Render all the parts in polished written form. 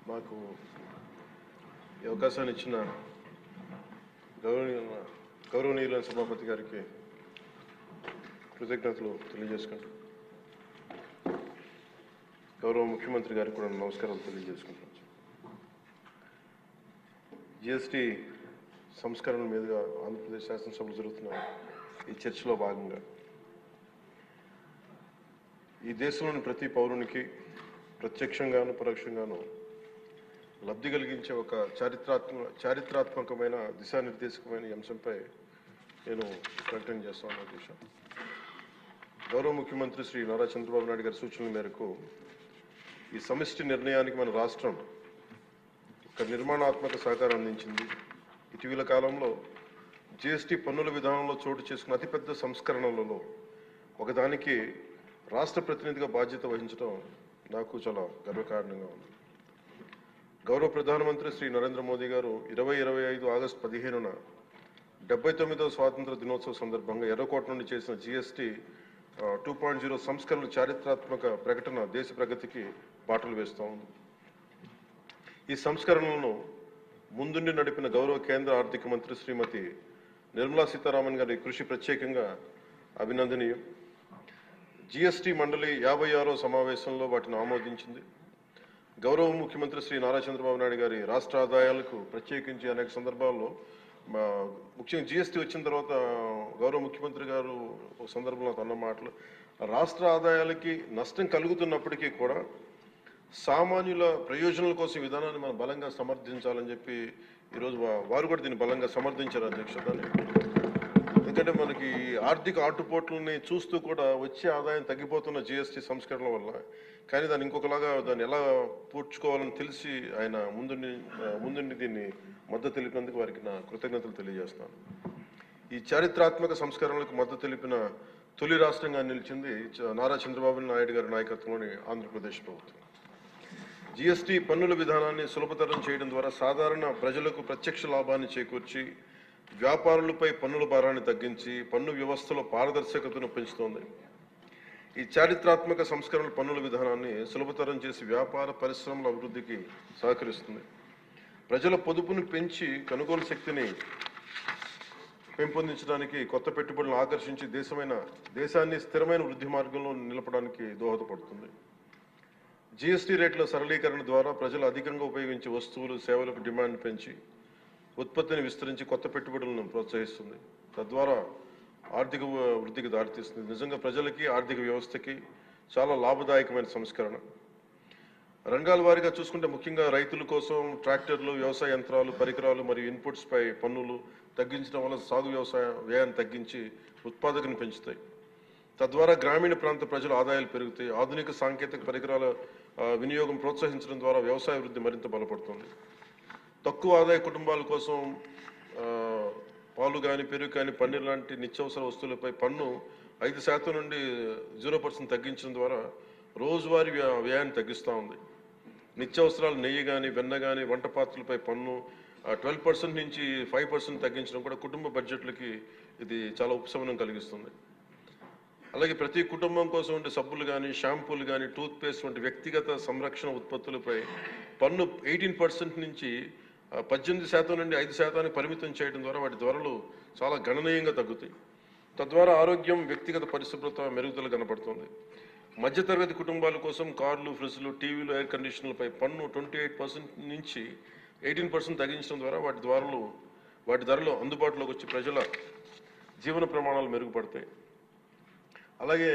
మాకు ఈ అవకాశాన్ని ఇచ్చిన గౌరవనీయులైన సభాపతి గారికి కృతజ్ఞతలు తెలియజేసుకుంటాం. గౌరవ ముఖ్యమంత్రి గారికి కూడా నమస్కారాలు తెలియజేసుకుంటాం. జిఎస్టీ సంస్కరణ మీదుగా ఆంధ్రప్రదేశ్ శాసనసభలో జరుగుతున్న ఈ చర్చలో భాగంగా ఈ దేశంలోని ప్రతి పౌరునికి ప్రత్యక్షంగాను పరోక్షంగాను లబ్ధి కలిగించే ఒక చారిత్రాత్మకమైన దిశానిర్దేశకమైన అంశంపై నేను ప్రకటన చేస్తాను. అధ్యక్ష, గౌరవ ముఖ్యమంత్రి శ్రీ నారా చంద్రబాబు నాయుడు గారి సూచనల మేరకు ఈ సమిష్టి నిర్ణయానికి మన రాష్ట్రం ఒక నిర్మాణాత్మక సహకారం అందించింది. ఇటీవల కాలంలో జిఎస్టీ పన్నుల విధానంలో చోటు చేసుకున్న అతిపెద్ద సంస్కరణలలో ఒకదానికి రాష్ట్ర ప్రతినిధిగా బాధ్యత వహించడం నాకు చాలా గర్వకారణంగా ఉంది. గౌరవ ప్రధానమంత్రి శ్రీ నరేంద్ర మోదీ గారు 2025 ఆగస్టు 15న 79వ స్వాతంత్ర దినోత్సవ సందర్భంగా ఎర్రకోట నుండి చేసిన జిఎస్టీ 2.0 సంస్కరణల చారిత్రాత్మక ప్రకటన దేశ ప్రగతికి బాటలు వేస్తూ ఉంది. ఈ సంస్కరణలను ముందుండి నడిపిన గౌరవ కేంద్ర ఆర్థిక మంత్రి శ్రీమతి నిర్మలా సీతారామన్ గారి కృషి ప్రత్యేకంగా అభినందనీయం. జిఎస్టీ మండలి 56వ సమావేశంలో వాటిని ఆమోదించింది. గౌరవ ముఖ్యమంత్రి శ్రీ నారా చంద్రబాబు నాయుడు గారి రాష్ట్ర ఆదాయాలకు ప్రత్యేకించి అనేక సందర్భాల్లో ముఖ్యంగా జిఎస్టీ వచ్చిన తర్వాత గౌరవ ముఖ్యమంత్రి గారు ఒక సందర్భంలో అన్న మాటలు, రాష్ట్ర ఆదాయాలకి నష్టం కలుగుతున్నప్పటికీ కూడా సామాన్యుల ప్రయోజనాల కోసం విధానాన్ని మనం బలంగా సమర్థించాలని చెప్పి ఈరోజు వారు కూడా దీన్ని బలంగా సమర్థించారు. అధ్యక్షతని ఎందుకంటే మనకి ఆర్థిక ఆటుపోట్లని చూస్తూ కూడా వచ్చే ఆదాయం తగ్గిపోతున్న జిఎస్టీ సంస్కరణల వల్ల, కానీ దాన్ని ఇంకొకలాగా దాన్ని ఎలా పూడ్చుకోవాలని తెలిసి ఆయన ముందుండి దీన్ని మద్దతు తెలిపినందుకు వారికి నా కృతజ్ఞతలు తెలియజేస్తాను. ఈ చారిత్రాత్మక సంస్కరణలకు మద్దతు తెలిపిన తొలి రాష్ట్రంగా నిలిచింది నారా చంద్రబాబు నాయుడు గారి నాయకత్వంలోని ఆంధ్రప్రదేశ్ ప్రభుత్వం. జిఎస్టీ పన్నుల విధానాన్ని సులభతరం చేయడం ద్వారా సాధారణ ప్రజలకు ప్రత్యక్ష లాభాన్ని చేకూర్చి వ్యాపారులపై పన్నుల భారాన్ని తగ్గించి పన్ను వ్యవస్థలో పారదర్శకతను పెంచుతోంది. ఈ చారిత్రాత్మక సంస్కరణ పన్నుల విధానాన్ని సులభతరం చేసి వ్యాపార పరిశ్రమల అభివృద్ధికి సహకరిస్తుంది. ప్రజల పొదుపును పెంచి కొనుగోలు శక్తిని పెంపొందించడానికి, కొత్త పెట్టుబడులను ఆకర్షించి దేశాన్ని స్థిరమైన వృద్ధి మార్గంలో నిలపడానికి దోహదపడుతుంది. జిఎస్టీ రేట్ల సరళీకరణ ద్వారా ప్రజలు అధికంగా ఉపయోగించే వస్తువులు సేవలకు డిమాండ్ పెంచి ఉత్పత్తిని విస్తరించి కొత్త పెట్టుబడులను ప్రోత్సహిస్తుంది. తద్వారా ఆర్థిక వృద్ధికి దారితీస్తుంది. నిజంగా ప్రజలకి ఆర్థిక వ్యవస్థకి చాలా లాభదాయకమైన సంస్కరణ. రంగాల వారీగా చూసుకుంటే ముఖ్యంగా రైతుల కోసం ట్రాక్టర్లు, వ్యవసాయ యంత్రాలు, పరికరాలు మరియు ఇన్పుట్స్ పై పన్నులు తగ్గించడం వల్ల సాగు వ్యవసాయ వ్యయాన్ని తగ్గించి ఉత్పాదకను పెంచుతాయి. తద్వారా గ్రామీణ ప్రాంత ప్రజల ఆదాయాలు పెరుగుతాయి. ఆధునిక సాంకేతిక పరికరాల వినియోగం ప్రోత్సహించడం ద్వారా వ్యవసాయ వృద్ధి మరింత బలపడుతుంది. తక్కువ ఆదాయ కుటుంబాల కోసం పాలు కానీ, పెరుగు కానీ, పన్నీర్ లాంటి నిత్యావసర వస్తువులపై పన్ను 5% నుండి 0% తగ్గించడం ద్వారా రోజువారీ వ్యయాన్ని తగ్గిస్తూ ఉంది. నిత్యావసరాలు నెయ్యి కానీ, వెన్న కానీ, వంట పాత్రలపై పన్ను 12% నుంచి 5% తగ్గించడం కూడా కుటుంబ బడ్జెట్లకి ఇది చాలా ఉపశమనం కలిగిస్తుంది. అలాగే ప్రతి కుటుంబం కోసం ఉండే సబ్బులు కానీ, షాంపూలు కానీ, టూత్పేస్ట్ వంటి వ్యక్తిగత సంరక్షణ ఉత్పత్తులపై పన్ను 18% నుంచి 18% నుండి 5% పరిమితం చేయడం ద్వారా వాటి ధరలు చాలా గణనీయంగా తగ్గుతాయి. తద్వారా ఆరోగ్యం, వ్యక్తిగత పరిశుభ్రత మెరుగుదల కనపడుతుంది. మధ్యతరగతి కుటుంబాల కోసం కార్లు, ఫ్రిడ్జ్లు, టీవీలు, ఎయిర్ కండిషనర్లపై పన్ను 28% నుంచి 18% తగ్గించడం ద్వారా వాటి ధరలు అందుబాటులోకి వచ్చి ప్రజల జీవన ప్రమాణాలు మెరుగుపడతాయి. అలాగే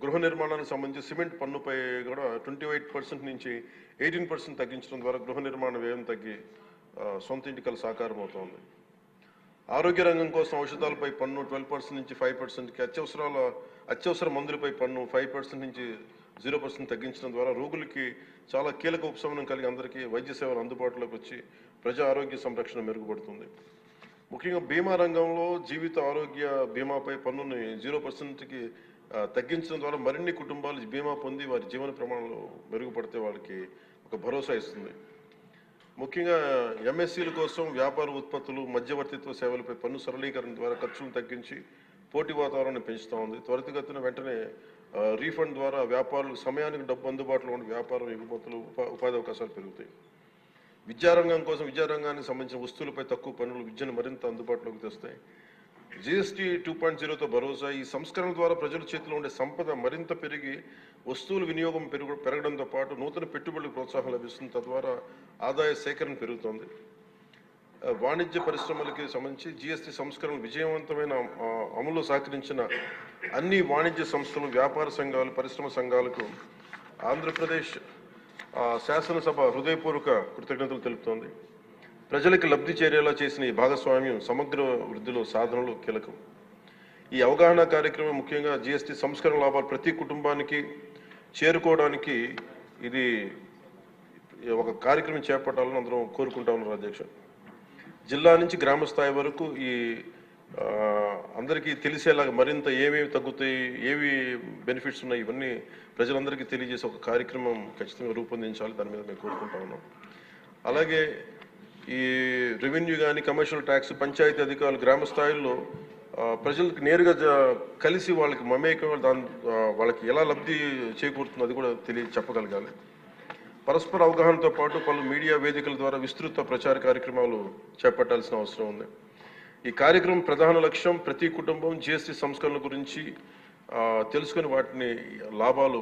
గృహ నిర్మాణానికి సంబంధించి సిమెంట్ పన్నుపై కూడా 28% నుంచి 18% తగ్గించడం ద్వారా గృహ నిర్మాణ వ్యయం తగ్గి సొంత ఇంటికల సాకారం అవుతోంది. ఆరోగ్య రంగం కోసం ఔషధాలపై పన్ను 12% నుంచి 5%కి, అత్యవసర మందులపై పన్ను 5% నుంచి 0% తగ్గించడం ద్వారా రోగులకి చాలా కీలక ఉపశమనం కలిగి అందరికీ వైద్య సేవలు అందుబాటులోకి వచ్చి ప్రజా ఆరోగ్య సంరక్షణ మెరుగుపడుతుంది. ముఖ్యంగా బీమా రంగంలో జీవిత ఆరోగ్య బీమాపై పన్నుని 0%కి తగ్గించడం ద్వారా మరిన్ని కుటుంబాలు బీమా పొంది వారి జీవన ప్రమాణాలు మెరుగుపడితే వాళ్ళకి ఒక భరోసా ఇస్తుంది. ముఖ్యంగా ఎంఎస్సీల కోసం వ్యాపార ఉత్పత్తులు, మధ్యవర్తిత్వ సేవలపై పన్ను సరళీకరణ ద్వారా ఖర్చులను తగ్గించి పోటీ వాతావరణాన్ని పెంచుతూ ఉంది. త్వరితగతిన వెంటనే రీఫండ్ ద్వారా వ్యాపారులకు సమయానికి డబ్బు అందుబాటులో ఉండి వ్యాపారం ఎగుమతులు, ఉపాధి అవకాశాలు పెరుగుతాయి. విద్యారంగం కోసం విద్యారంగానికి సంబంధించిన వస్తువులపై తక్కువ పన్నులు విద్యను మరింత అందుబాటులోకి తెస్తాయి. జీఎస్టీ 2.0తో భరోసా. ఈ సంస్కరణ ద్వారా ప్రజల చేతిలో ఉండే సంపద మరింత పెరిగి వస్తువుల వినియోగం పెరగడంతో పాటు నూతన పెట్టుబడులకు ప్రోత్సాహం లభిస్తుంది. తద్వారా ఆదాయ సేకరణ పెరుగుతోంది. వాణిజ్య పరిశ్రమలకి సంబంధించి జీఎస్టీ సంస్కరణ విజయవంతమైన అమలు సహకరించిన అన్ని వాణిజ్య సంస్థలు, వ్యాపార సంఘాలు, పరిశ్రమ సంఘాలకు ఆంధ్రప్రదేశ్ శాసనసభ హృదయపూర్వక కృతజ్ఞతలు తెలుపుతోంది. ప్రజలకు లబ్ధి చేరేలా చేసిన ఈ భాగస్వామ్యం సమగ్ర వృద్ధిలో సాధనలు కీలకం. ఈ అవగాహన కార్యక్రమం ముఖ్యంగా జీఎస్టీ సంస్కరణ లాభాలు ప్రతి కుటుంబానికి చేరుకోవడానికి ఇది ఒక కార్యక్రమం చేపట్టాలని అందరం కోరుకుంటా ఉన్నారు అధ్యక్ష. జిల్లా నుంచి గ్రామ స్థాయి వరకు ఈ అందరికీ తెలిసేలాగా మరింత ఏమేమి తగ్గుతాయి, ఏవి బెనిఫిట్స్ ఉన్నాయి, ఇవన్నీ ప్రజలందరికీ తెలియజేసే ఒక కార్యక్రమం ఖచ్చితంగా రూపొందించాలి. దాని మీద మేము కోరుకుంటా ఉన్నాం. అలాగే ఈ రెవెన్యూ కానీ, కమర్షియల్ ట్యాక్స్, పంచాయతీ అధికారులు గ్రామ స్థాయిల్లో ప్రజలకు నేరుగా కలిసి వాళ్ళకి మమేకం వాళ్ళకి ఎలా లబ్ధి చేకూరుతుందో అది కూడా చెప్పగలగాలి. పరస్పర అవగాహనతో పాటు పలు మీడియా వేదికల ద్వారా విస్తృత ప్రచార కార్యక్రమాలు చేపట్టాల్సిన అవసరం ఉంది. ఈ కార్యక్రమం ప్రధాన లక్ష్యం ప్రతి కుటుంబం జీఎస్టీ సంస్కరణ గురించి తెలుసుకుని వాటిని లాభాలు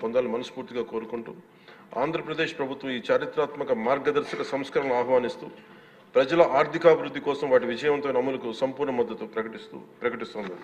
పొందాలని మనస్ఫూర్తిగా కోరుకుంటూ ఆంధ్రప్రదేశ్ ప్రభుత్వం ఈ చారిత్రాత్మక మార్గదర్శక సంస్కరణను ఆహ్వానిస్తూ ప్రజల ఆర్థికాభివృద్ధి కోసం వాటి విజయవంతమైన అమలుకు సంపూర్ణ మద్దతు ప్రకటిస్తోంది.